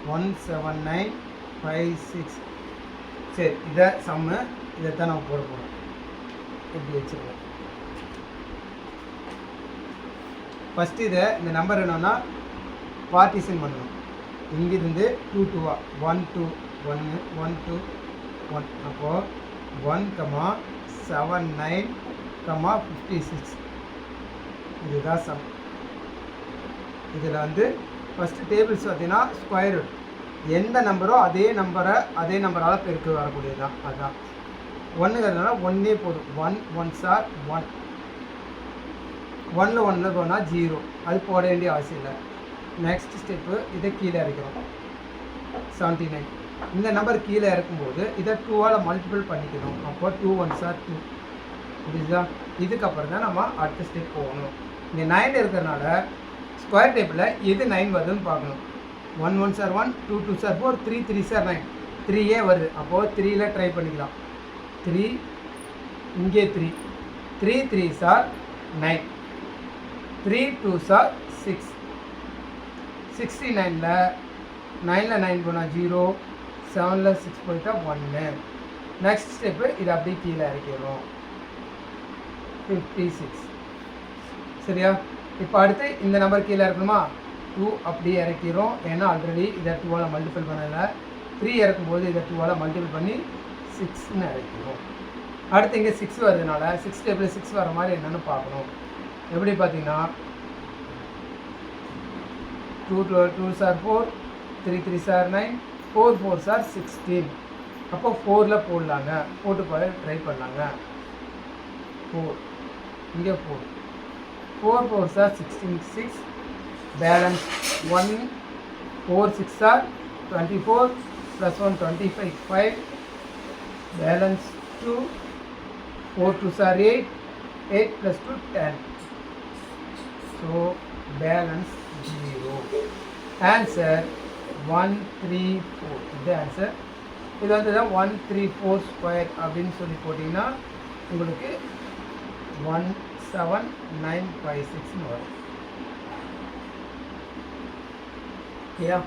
17956. சரி, இதை சம்மு, இதைத்தான் நம்ம போட போகிறோம். இப்படி வச்சுருவோம். ஃபஸ்ட்டு இதை இந்த நம்பர் என்னன்னா பார்ட்டிஷன் பண்ணணும். இங்கிருந்து 2 2 1 2 1 1 2 1. அப்போது 1,79,56. இதுதான் சம். இதில் வந்து ஃபஸ்ட்டு டேபிள்ஸ் பார்த்தீங்கன்னா ஸ்கொயர் ரூட் எந்த நம்பரோ அதே நம்பரால் பெருக்க வரக்கூடியது தான். அதுதான் ஒன்றுங்கிறதுனால ஒன்றே போதும். 1 1s are 1. 1 போனால் 0. அது போட வேண்டிய அவசியம் இல்லை. நெக்ஸ்ட் ஸ்டெப்பு இதை கீழே இறக்கிறோம். 79. இந்த நம்பர் கீழே இறக்கும்போது இதை 2ஆல் மல்டிபிள் பண்ணிக்கணும். அப்போ 2 1s are 2. புரியுதா? இதுக்கப்புறம் தான் நம்ம அடுத்த ஸ்டெப் போகணும். இங்கே 9 இருக்கிறதுனால ஸ்கொயர் டேபிளில் எது 9 வருதுன்னு பார்க்கணும். 1 1s are 1, 2 2s are 4, 3 3s are 9. 3 வருது. அப்போது 3ல் ட்ரை பண்ணிக்கலாம். 3 இங்கே 3 3 3s are 9, 3 2s are 6. 69ல் 9ல் 9 போனால் 0, 7ல் 6 போயிட்டா 1. நெக்ஸ்ட் ஸ்டெப்பு இதை அப்படியே கீழே இறக்கிடுறோம். 56. சரியா? இப்போ அடுத்து இந்த நம்பர் கீழே இறக்கணுமா? 2 அப்படியே இறக்கிறோம். ஏன்னா ஆல்ரெடி இதை 2ஆல் மல்டிபிள் பண்ணலை. 3 இறக்கும்போது இதை 2ஆல் மல்டிபிள் பண்ணி 6ன்னு இறக்கிறோம். அடுத்து இங்கே 6 வருதுனால 6 டேபிள் 6 வர மாதிரி என்னென்னு பார்க்கணும். எப்படி பார்த்தீங்கன்னா 2 2s are 4, 3 3s are 9, 4 4s are 16. அப்போ 4ல் போடலாங்க. போட்டு ட்ரை பண்ணலாங்க. 4 இங்கே 4 4 4s are 16. Balance 1 4 6 are 24 plus 1 25 5. Balance 2 4 2s are 8 8 plus 2 10. So balance 0. Answer 134. இது ஆன்சர். இது வந்து 134 ஸ்கொயர் அப்படின்னு சொல்லி போட்டிங்கன்னா உங்களுக்கு 17956 வரும். ஓகேயா?